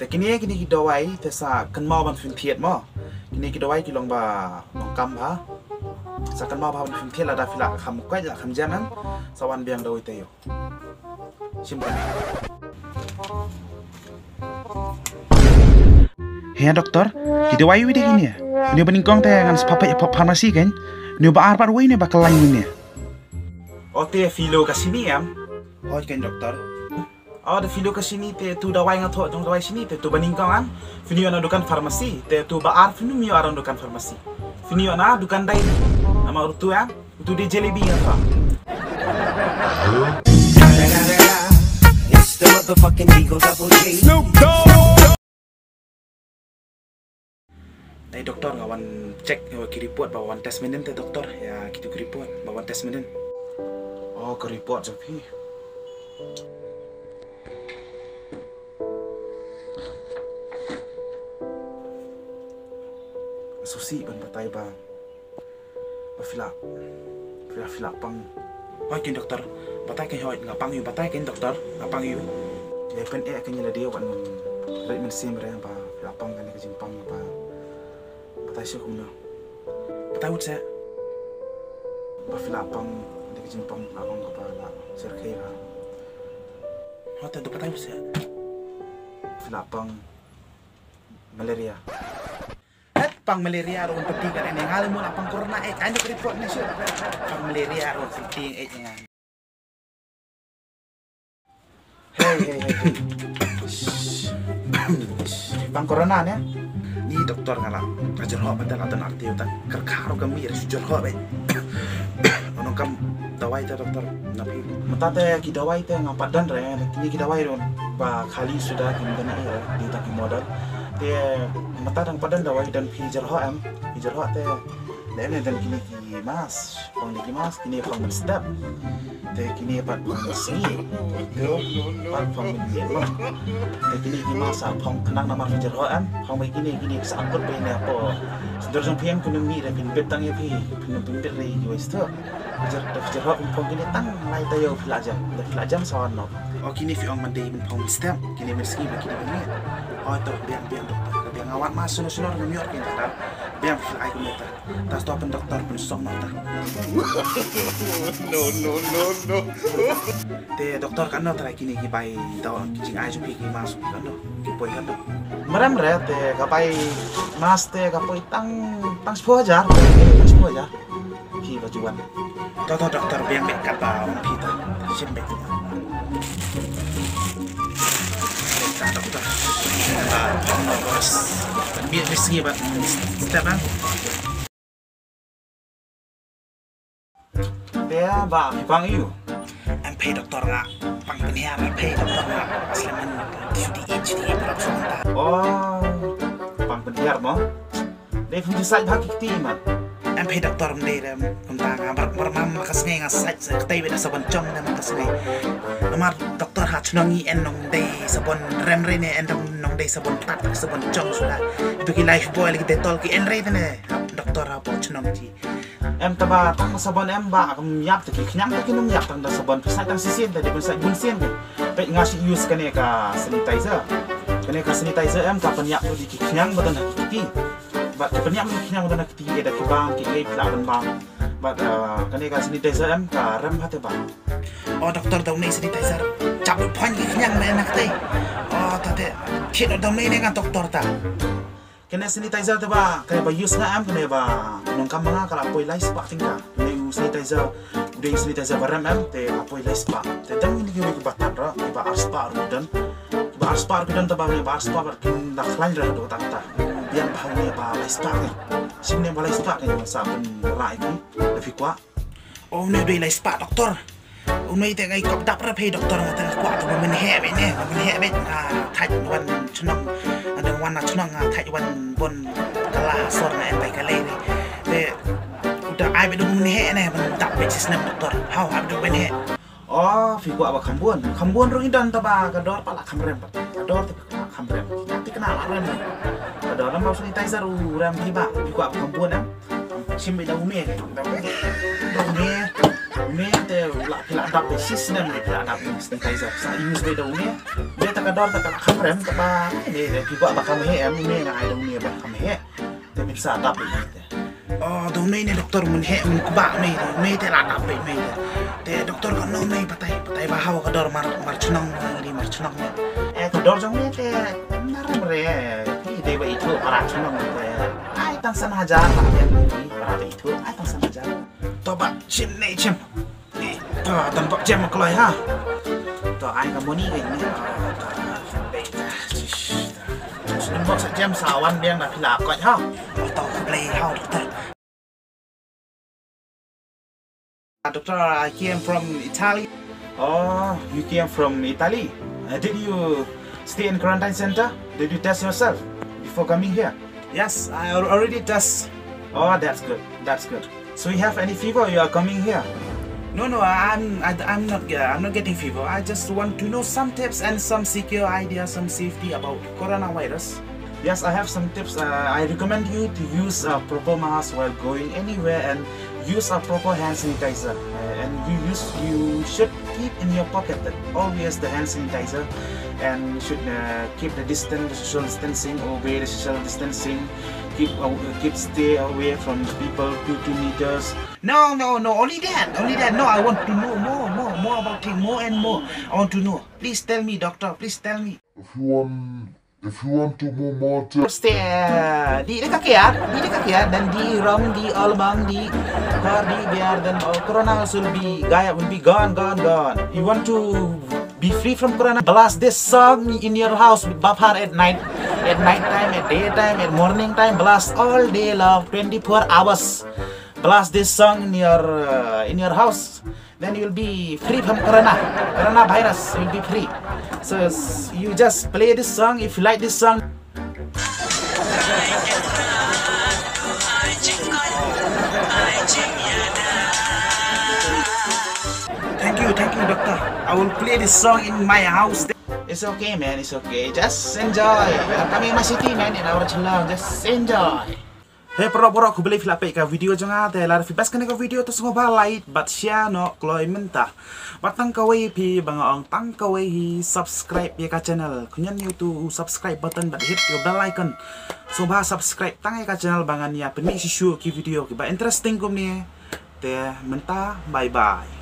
แต่kini kita dawai tesa kan mau ban fin thiet mo kini kita dawai ki long ba long kam ba sa kan mau ban fin thiet la da fila kham kwai la kham jaman sawan biang dawai te yo simpan he doktor kita dawai wi de kini ni baning kong te ngan papa farmasi kan ni ba ar par wi ni ba kelain ni o te filo ka sini am ho kan doktor oh, ada video ke sini te tu dawai ngathok jong dawai sini te tu baning kan finio na dukan farmasi te tu baar finu mio aron dukan farmasi finio na dukan dai nama urtu ya tu di jelebi apa it's the motherfucking Eagle Double G Snoop Dogg Dai doktor ngawan cek ki report bawan tes menen te doktor ya gitu ki report bawan tes menen oh ke report japi susi ban batai bang filak pang oi kin doktor batai kan hoi ngapang yu batai kan doktor ngapang yu ya pen kan nyala dia wan rei men sim re ba filak pang kan ke jimpang ba batai syo kumna batai ut se ba filak pang ke jimpang abang ka ba serkei ba hote do batai ut se filak pang malaria pang malaria ron peti kan ene ngal mun apang corona kan di report ni syo pang malaria ron peti ngan hey pang corona ne ni doktor ngala ajar ho padahal atan arti uta kerkaro kami ya sujur ho be ono kam dawai ta doktor nabi mata te ki dawai te ngapadan re ni ki dawai ron ba khali sudah kimdana di tak modal te mata dang padan dawai dan pijar ho te lene dan kini ki mas pang ki mas kini pang sedap te kini pat sini te pang ni lo te kini ki mas pang kenang nama pijar ho pang kini sakut be ne apa sedar jong pian kunung mi dan bin betang ya pi bin bet re yo isto pijar ho pang kini tang lai tayo filajam sawan no oh kini fi ong mandi bin pang sedap kini meski kini ni oh to biang doktor biang awak mas sunur New York ini tak biang fly kumeta tas to pen doktor pun sok mata no te doktor kan no trai kini ki bai taw jing ai ju pi ki mas kan no ki poi kan no maram re te ka bai mas te ka poi tang 10 aja ki bajuan to doktor biang mek ka ba pi ta sim mek doktor biar meski ba step bang dia ba bang yu em pay doktor nga pang penhiar pay doktor nga asleman di production ta oh pang penhiar mo dei fu sai bhak ti man em pay doktor mde dem kunta nga bermam makas nge nga sai tai beda sabon chong na makas nge amar doktor ha chunongi en nong dei sabon remre ne en nong dei sabon tat sabon chong sudah itu ki life boy lagi detol ki en re ne doktor ha po chunong ji em taba tang sabon em ba kam yap ki knyang ki num yap tang da sabon sai tang sisen da de sai bun sen pe ngasi use kane ka sanitizer em ka penyap di ki knyang badan ki ba penyap ki knyang badan ki da ki bang ki lep la ban bang ba kane ka sanitizer em ka rem hate ba oh doktor daw nei sanitizer chap phan ki knyang me nak te oh tate thit daw nei ngan doktor ta kene sanitizer ta ba kane ba use nga am kane ba nong kam nga kala poi lai spa tingka ne sanitizer udah sanitizer barem am te apoi lai spa te dang ni ki ba ta ra ba spa rudan ba spa rudan ta ba kin da khlain ra do ta biang bahang ne ba lai spa ni sim ne ba lai spa ni sa ben rai ki da fi kwa oh ne dei lai spa doktor Unai te ngai kop dap ra phe doktor ngata kwa to men he be ne thai wan chunong ada wan na chunong thai wan bon kala sor na pai kale ni te udah ai be dum ne he ne ban dap be sistem doktor how have do ben he oh fi kwa ba khambuan ro idan ta ba ka dor pala khamrem ba ka dor te khamrem ti kenal rem ka dor lam sanitizer rem ti ba fi kwa khambuan am sim be da umi da umi Mente pila dap system ni pila dap sanitizer sa use be daw niya be ta kador ta kamrem ta ba ni ki ba kam he em ni na ai daw niya ba kam he te mi sa dap ni oh daw ni doktor mun he mun ba me te la dap me te doktor ko no me patai ba hawa kador mar chunang kador jong ni te naram re ki de ba itu para chunang te ai tang san hajar ba ya ni para itu ai tang san hajar to ba chim nei chim to tan bok jam kloi ha to ai ka moni ke ni tan bok sa jam sawan biang na pila ko ha to play ha doctor I came from Italy. Oh, you came from Italy. Did you stay in quarantine center? Did you test yourself before coming here? Yes, I already test. Oh, that's good. That's good. So you have any fever? You are coming here? No, I'm not getting fever. I just want to know some tips and some secure ideas, some safety about coronavirus. Yes, I have some tips. I recommend you to use a proper mask while going anywhere and use a proper hand sanitizer. And you should keep in your pocket always the hand sanitizer, and you should keep the social distancing, obey the social distancing. Keep stay away from the people 2 meters. No, only that. No, I want to know more about him, more and more. I want to know. Please tell me, doctor. Please tell me. If you want to know more tips, Stay di dekat kiat dan di rom di albang di kar di biar dan corona will be gone. You want to be free from corona? Blast this song in your house with Bapar at night time, at daytime, at morning time. Blast all day long, 24 hours. Blast this song in your house. Then you will be free from coronavirus. You will be free. So you just play this song if you like this song. Thank you, doctor. I will play this song in my house. It's okay, man. It's okay. Just enjoy. Kami masih city, man. In our channel, just enjoy. Hey pura-pura aku beli filapek ka video jangan te lar fibas kan ka video to sungo balait bat share no kloi mentah batang kawai pi bangaong tang kawai subscribe ya ka channel kunyan YouTube subscribe button bat hit your bell icon so ba subscribe tang ka channel bangan ya peni si show ki video ki ba interesting kum ni te mentah bye bye.